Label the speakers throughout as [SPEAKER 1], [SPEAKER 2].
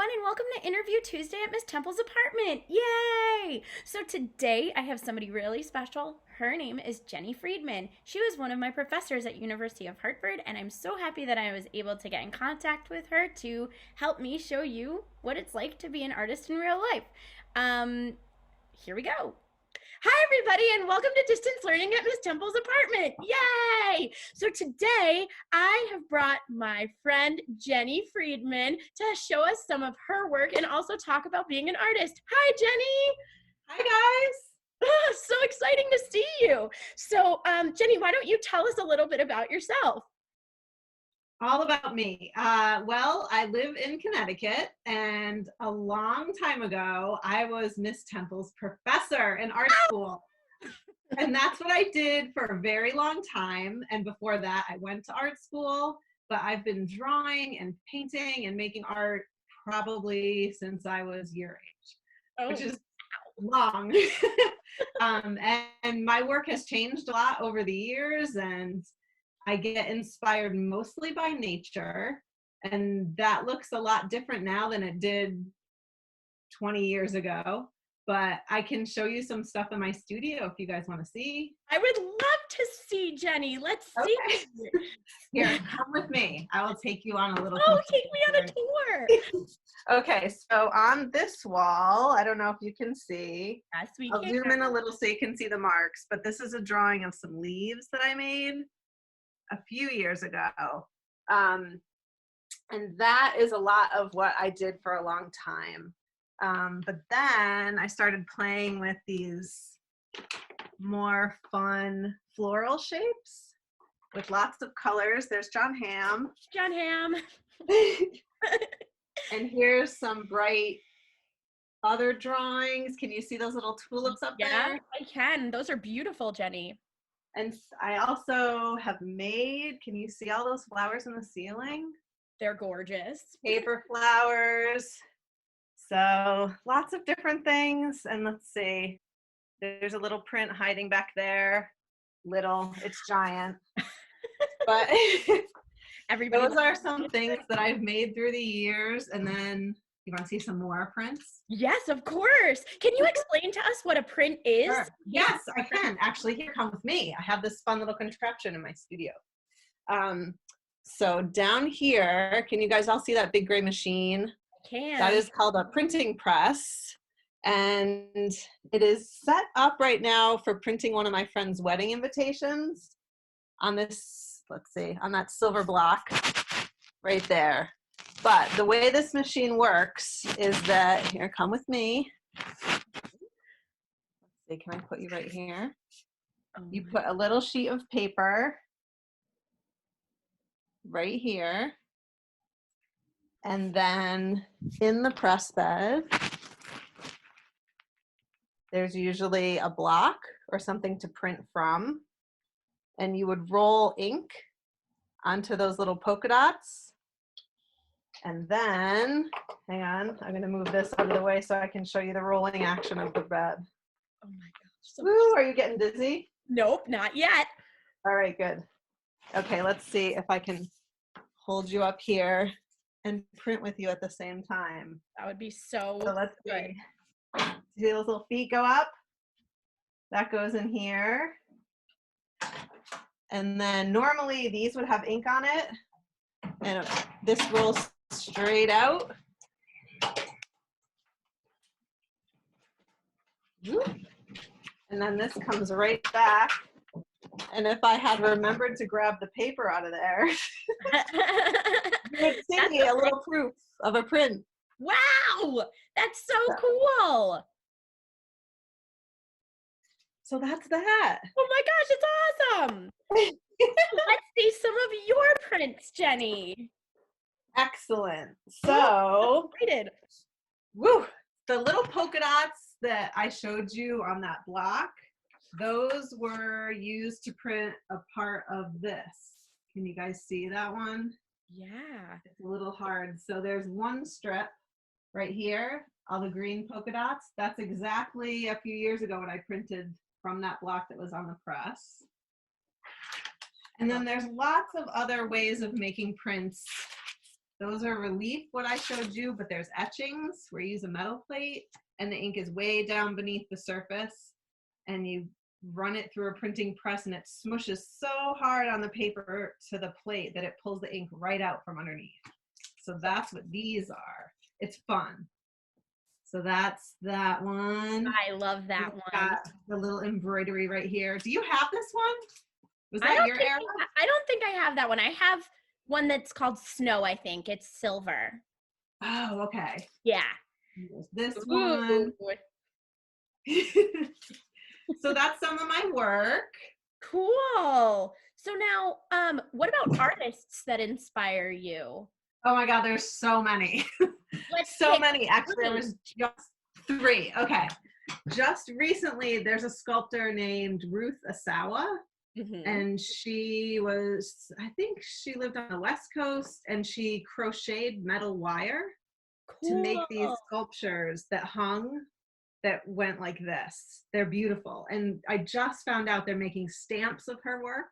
[SPEAKER 1] everyone, and welcome to Interview Tuesday at Miss Temple's apartment. Yay! So today I have somebody really special. Her name is Jenni Freidman. She was one of my professors at University of Hartford, and I'm so happy that I was able to get in contact with her to help me show you what it's like to be an artist in real life. Here we go. Hi, everybody, and welcome to Distance Learning at Miss Temple's apartment. Yay! So today I have brought my friend Jenni Freidman to show us some of her work and also talk about being an artist. Hi, Jenni.
[SPEAKER 2] Hi, guys.
[SPEAKER 1] So exciting to see you. So, Jenni, why don't you tell us a little bit about yourself?
[SPEAKER 2] All about me. Well, I live in Connecticut, and a long time ago, I was Miss Temple's professor in art school. And that's what I did for a very long time. And before that, I went to art school, but I've been drawing and painting and making art probably since I was your age, which is long. And my work has changed a lot over the years, and I get inspired mostly by nature, and that looks a lot different now than it did 20 years ago. But I can show you some stuff in my studio if you guys want to see.
[SPEAKER 1] I would love to see, Jenni. Let's see.
[SPEAKER 2] Okay. Here, come with me. I will take you on a little
[SPEAKER 1] Oh, take me on a tour.
[SPEAKER 2] Okay, so on this wall, I don't know if you can see.
[SPEAKER 1] Yes, we
[SPEAKER 2] I'll
[SPEAKER 1] can.
[SPEAKER 2] zoom in a little so you can see the marks, but this is a drawing of some leaves that I made a few years ago. And that is a lot of what I did for a long time. But then I started playing with these more fun floral shapes with lots of colors. There's John Hamm.
[SPEAKER 1] John Hamm.
[SPEAKER 2] And here's some bright other drawings. Can you see those little tulips up there?
[SPEAKER 1] Yeah, I can. Those are beautiful, Jenni.
[SPEAKER 2] And I also have made, can you see all those flowers in the ceiling?
[SPEAKER 1] They're gorgeous.
[SPEAKER 2] Paper flowers. So lots of different things. And let's see, there's a little print hiding back there. Little, it's giant. But those are some things that I've made through the years. And then you want to see some more prints?
[SPEAKER 1] Yes, of course. Can you explain to us what a print is?
[SPEAKER 2] Sure. Yes, I can. Actually, here, come with me. I have this fun little contraption in my studio. So down here, can you guys all see that big gray machine?
[SPEAKER 1] I can.
[SPEAKER 2] That is called a printing press. And it is set up right now for printing one of my friend's wedding invitations on this, let's see, on that silver block right there. But the way this machine works is that, here, come with me. Let's see, can I put you right here? You put a little sheet of paper right here. And then in the press bed, there's usually a block or something to print from. And you would roll ink onto those little polka dots. And then, hang on, I'm gonna move this out of the way so I can show you the rolling action of the bed.
[SPEAKER 1] Oh my gosh.
[SPEAKER 2] Woo, are you getting dizzy?
[SPEAKER 1] Nope, not yet.
[SPEAKER 2] All right, good. Okay, let's see if I can hold you up here and print with you at the same time.
[SPEAKER 1] That would be so
[SPEAKER 2] let's
[SPEAKER 1] good.
[SPEAKER 2] See those little feet go up? That goes in here. And then normally these would have ink on it. And this rolls straight out. And then this comes right back. And if I had remembered to grab the paper out of there, you would see a little proof of a print.
[SPEAKER 1] Wow, that's so cool.
[SPEAKER 2] So that's that.
[SPEAKER 1] Oh my gosh, it's awesome. Let's see some of your prints, Jenni.
[SPEAKER 2] Excellent. So,
[SPEAKER 1] Excited.
[SPEAKER 2] woo, the little polka dots that I showed you on that block, those were used to print a part of this. Can you guys see that one?
[SPEAKER 1] Yeah.
[SPEAKER 2] It's a little hard. So there's one strip right here, all the green polka dots. That's exactly a few years ago when I printed from that block that was on the press. And then there's lots of other ways of making prints Those are relief, what I showed you, but there's etchings where you use a metal plate and the ink is way down beneath the surface and you run it through a printing press and it smushes so hard on the paper to the plate that it pulls the ink right out from underneath. So that's what these are. It's fun. So that's that one.
[SPEAKER 1] I love that one.
[SPEAKER 2] Got the little embroidery right here. Do you have this one? Was
[SPEAKER 1] I
[SPEAKER 2] that
[SPEAKER 1] don't
[SPEAKER 2] your
[SPEAKER 1] think
[SPEAKER 2] era?
[SPEAKER 1] I don't think I have that one. I have one that's called Snow, I think. It's silver.
[SPEAKER 2] Oh, okay.
[SPEAKER 1] Yeah.
[SPEAKER 2] There's this
[SPEAKER 1] Ooh.
[SPEAKER 2] one. So that's some of my work.
[SPEAKER 1] Cool. So now, what about artists that inspire you?
[SPEAKER 2] Oh my God, there's so many.
[SPEAKER 1] Let's
[SPEAKER 2] So
[SPEAKER 1] pick
[SPEAKER 2] many. Actually, there
[SPEAKER 1] 3.
[SPEAKER 2] was just 3. Okay. Just recently, there's a sculptor named Ruth Asawa, and she was, I think she lived on the West Coast, and she crocheted metal wire to make these
[SPEAKER 1] Cool.
[SPEAKER 2] sculptures that hung that went like this. They're beautiful. And I just found out they're making stamps of her work,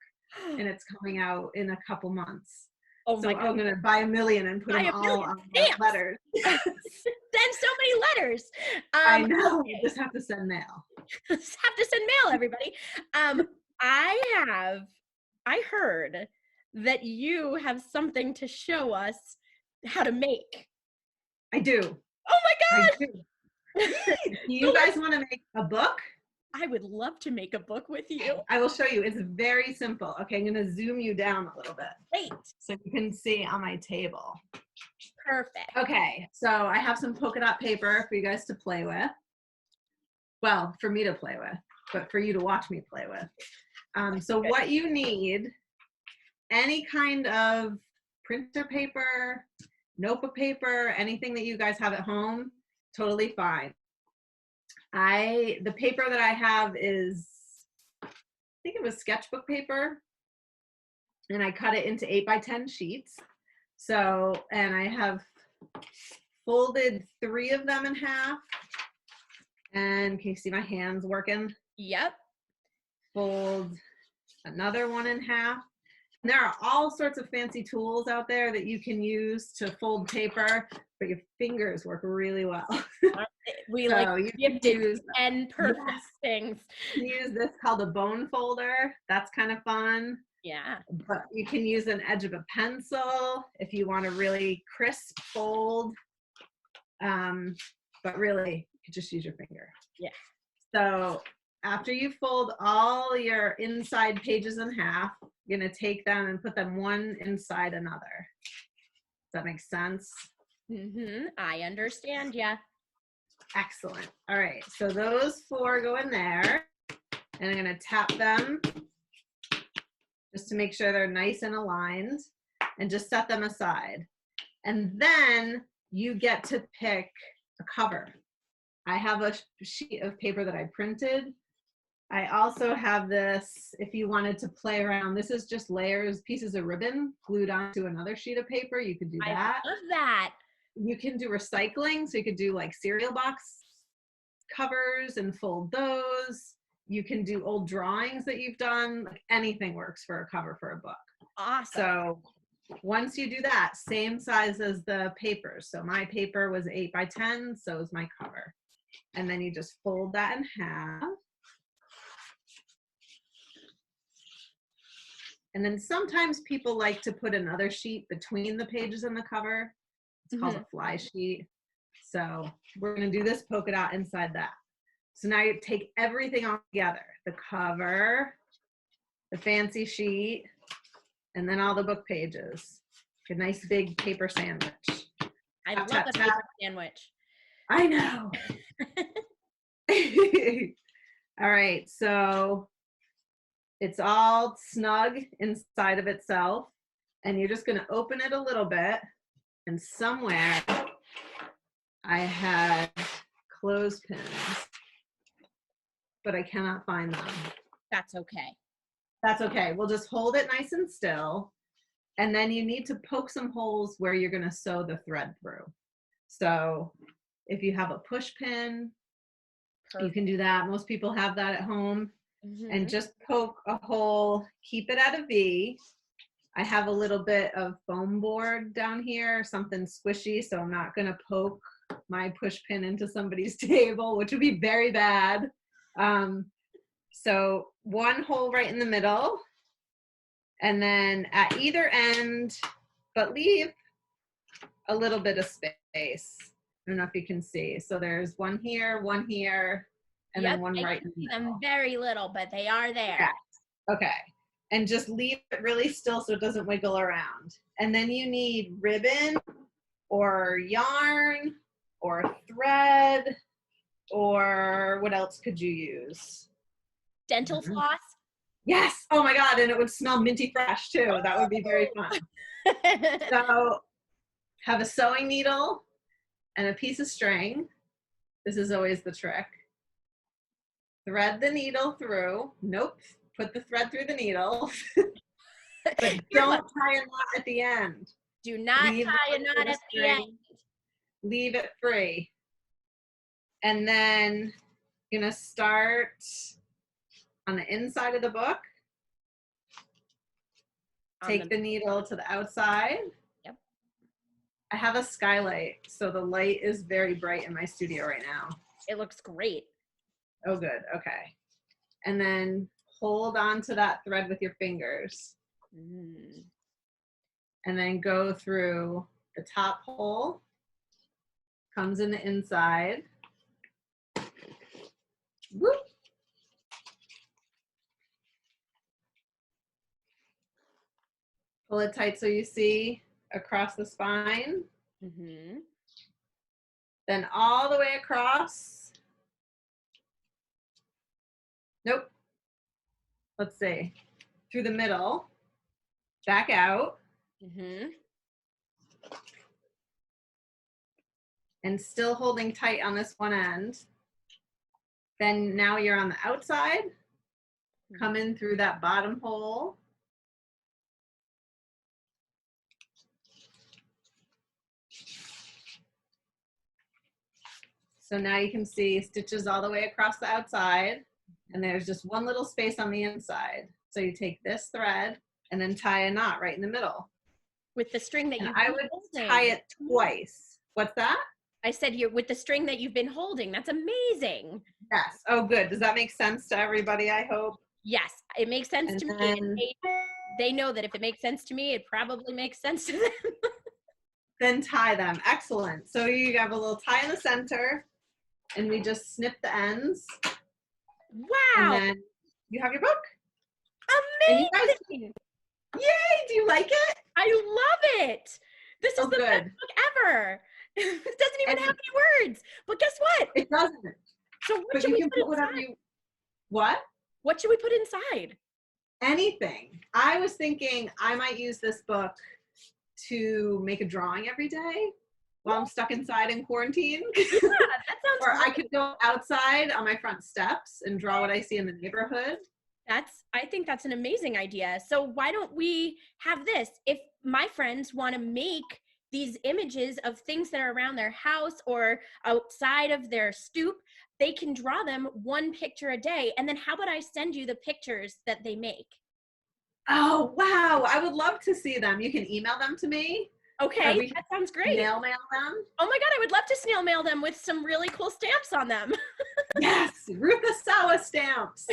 [SPEAKER 2] and it's coming out in a couple months.
[SPEAKER 1] Oh
[SPEAKER 2] So
[SPEAKER 1] my God.
[SPEAKER 2] I'm going to buy a million and put
[SPEAKER 1] Buy
[SPEAKER 2] them
[SPEAKER 1] a
[SPEAKER 2] all
[SPEAKER 1] million
[SPEAKER 2] on
[SPEAKER 1] stamps.
[SPEAKER 2] letters.
[SPEAKER 1] Send so many letters.
[SPEAKER 2] I know.
[SPEAKER 1] Okay.
[SPEAKER 2] You just have to send mail.
[SPEAKER 1] Just have to send mail, everybody. I heard that you have something to show us how to make.
[SPEAKER 2] I do.
[SPEAKER 1] Oh my
[SPEAKER 2] I
[SPEAKER 1] gosh.
[SPEAKER 2] do. Do you guys want to make a book?
[SPEAKER 1] I would love to make a book with you.
[SPEAKER 2] I will show you. It's very simple. Okay, I'm going to zoom you down a little bit
[SPEAKER 1] Great.
[SPEAKER 2] so you can see on my table.
[SPEAKER 1] Perfect.
[SPEAKER 2] Okay, so I have some polka dot paper for you guys to play with. Well, for me to play with, but for you to watch me play with. So what you need, any kind of printer paper, notebook paper, anything that you guys have at home, totally fine. The paper that I have is, I think it was sketchbook paper, and I cut it into 8x10 sheets. So, and I have folded 3 of them in half. And can you see my hands working?
[SPEAKER 1] Yep.
[SPEAKER 2] Fold another one in half. And there are all sorts of fancy tools out there that you can use to fold paper, but your fingers work really well.
[SPEAKER 1] We
[SPEAKER 2] So
[SPEAKER 1] like
[SPEAKER 2] you
[SPEAKER 1] gifted
[SPEAKER 2] use,
[SPEAKER 1] 10 perfect
[SPEAKER 2] yes,
[SPEAKER 1] things.
[SPEAKER 2] you use this called a bone folder. That's kind of fun.
[SPEAKER 1] Yeah.
[SPEAKER 2] But you can use an edge of a pencil if you want a really crisp fold. But really, you can just use your finger.
[SPEAKER 1] Yeah.
[SPEAKER 2] So after you fold all your inside pages in half, you're going to take them and put them one inside another. Does that make sense?
[SPEAKER 1] I understand. Yeah.
[SPEAKER 2] Excellent. All right. So those 4 go in there, and I'm going to tap them just to make sure they're nice and aligned, and just set them aside. And then you get to pick a cover. I have a sheet of paper that I printed. I also have this, if you wanted to play around, this is just layers, pieces of ribbon glued onto another sheet of paper. You could do that.
[SPEAKER 1] I love that.
[SPEAKER 2] You can do recycling, so you could do like cereal box covers and fold those. You can do old drawings that you've done. Like anything works for a cover for a book.
[SPEAKER 1] Awesome.
[SPEAKER 2] So once you do that, same size as the paper. So my paper was 8x10, so is my cover. And then you just fold that in half. And then sometimes people like to put another sheet between the pages and the cover. It's called a fly sheet. So we're going to do this polka dot inside that. So now you take everything all together, the cover, the fancy sheet, and then all the book pages. A nice big paper sandwich.
[SPEAKER 1] I love a paper sandwich.
[SPEAKER 2] I know. All right, so it's all snug inside of itself, and you're just going to open it a little bit, and somewhere I had clothespins, but I cannot find them.
[SPEAKER 1] That's okay.
[SPEAKER 2] That's okay. We'll just hold it nice and still, and then you need to poke some holes where you're going to sew the thread through. So if you have a push pin, you can do that. Most people have that at home. And just poke a hole, keep it at a V, I have a little bit of foam board down here, something squishy, so I'm not going to poke my push pin into somebody's table, which would be very bad. So one hole right in the middle, and then at either end, but leave a little bit of space. I don't know if you can see. So there's one here, and
[SPEAKER 1] Yep,
[SPEAKER 2] then one
[SPEAKER 1] I
[SPEAKER 2] right
[SPEAKER 1] can
[SPEAKER 2] in the
[SPEAKER 1] see them
[SPEAKER 2] middle.
[SPEAKER 1] very little, but they are there.
[SPEAKER 2] Yeah. Okay. And just leave it really still so it doesn't wiggle around. And then you need ribbon or yarn or thread, or what else could you use?
[SPEAKER 1] Dental floss.
[SPEAKER 2] Yes. Oh my God. And it would smell minty fresh too. That would be very fun. So have a sewing needle and a piece of string. This is always the trick. Thread the needle through. Nope. Put the thread through the needle. But don't tie a knot at the end.
[SPEAKER 1] Do not tie a knot at the end.
[SPEAKER 2] Leave it free. And then you're going to start on the inside of the book. Take the needle to the outside.
[SPEAKER 1] Yep.
[SPEAKER 2] I have a skylight, so the light is very bright in my studio right now.
[SPEAKER 1] It looks great.
[SPEAKER 2] Oh, good. Okay. And then hold on to that thread with your fingers. And then go through the top hole. Comes in the inside. Whoop. Pull it tight so you see across the spine. Then all the way across. Nope. Let's see. Through the middle. Back out. And still holding tight on this one end. Then now you're on the outside. Come in through that bottom hole. So now you can see stitches all the way across the outside, and there's just one little space on the inside. So you take this thread and then tie a knot right in the middle.
[SPEAKER 1] With the string that
[SPEAKER 2] I would tie it twice. What's that?
[SPEAKER 1] I said you're with the string that you've been holding. That's amazing.
[SPEAKER 2] Yes. Oh, good. Does that make sense to everybody, I hope?
[SPEAKER 1] Yes, it makes sense to me. They know that if it makes sense to me, it probably makes sense to them.
[SPEAKER 2] Then tie them. Excellent. So you have a little tie in the center, and we just snip the ends.
[SPEAKER 1] Wow.
[SPEAKER 2] And then you have your book.
[SPEAKER 1] Amazing.
[SPEAKER 2] Yay. Do you like it?
[SPEAKER 1] I love it. This is the best book ever. It doesn't even have any words. But guess what?
[SPEAKER 2] It doesn't.
[SPEAKER 1] So what should we put inside?
[SPEAKER 2] What?
[SPEAKER 1] What should we put inside?
[SPEAKER 2] Anything. I was thinking I might use this book to make a drawing every day while I'm stuck inside in quarantine.
[SPEAKER 1] Yeah, that sounds
[SPEAKER 2] Or I could go outside on my front steps and draw what I see in the neighborhood.
[SPEAKER 1] I think that's an amazing idea. So why don't we have this? If my friends want to make these images of things that are around their house or outside of their stoop, they can draw them one picture a day. And then how about I send you the pictures that they make?
[SPEAKER 2] Oh, wow. I would love to see them. You can email them to me.
[SPEAKER 1] Okay, that sounds great.
[SPEAKER 2] Snail mail them.
[SPEAKER 1] Oh my God, I would love to snail mail them with some really cool stamps on them.
[SPEAKER 2] Yes, Ruthasella stamps.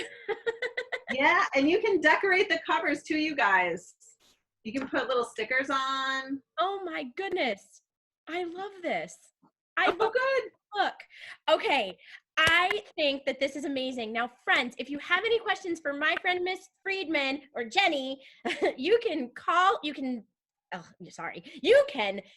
[SPEAKER 2] Yeah, and you can decorate the covers too, you guys. You can put little stickers on.
[SPEAKER 1] Oh my goodness. I love this.
[SPEAKER 2] Oh, good.
[SPEAKER 1] Look, okay. I think that this is amazing. Now, friends, if you have any questions for my friend, Miss Freidman or Jenny, you can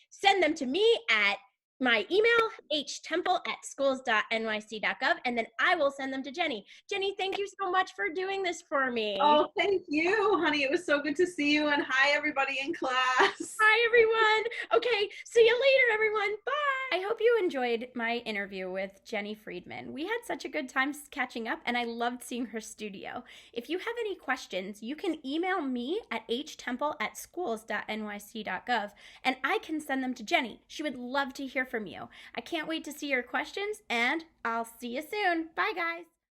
[SPEAKER 1] send them to me at my email, htemple@schools.nyc.gov, and then I will send them to Jenny. Jenny, thank you so much for doing this for me.
[SPEAKER 2] Oh, thank you, honey. It was so good to see you, and hi, everybody in class.
[SPEAKER 1] Hi, everyone. Okay, see you later, everyone. Bye. I hope you enjoyed my interview with Jenni Freidman. We had such a good time catching up, and I loved seeing her studio. If you have any questions, you can email me at htemple@schools.nyc.gov, and I can send them to Jenny. She would love to hear from you. I can't wait to see your questions, and I'll see you soon. Bye, guys.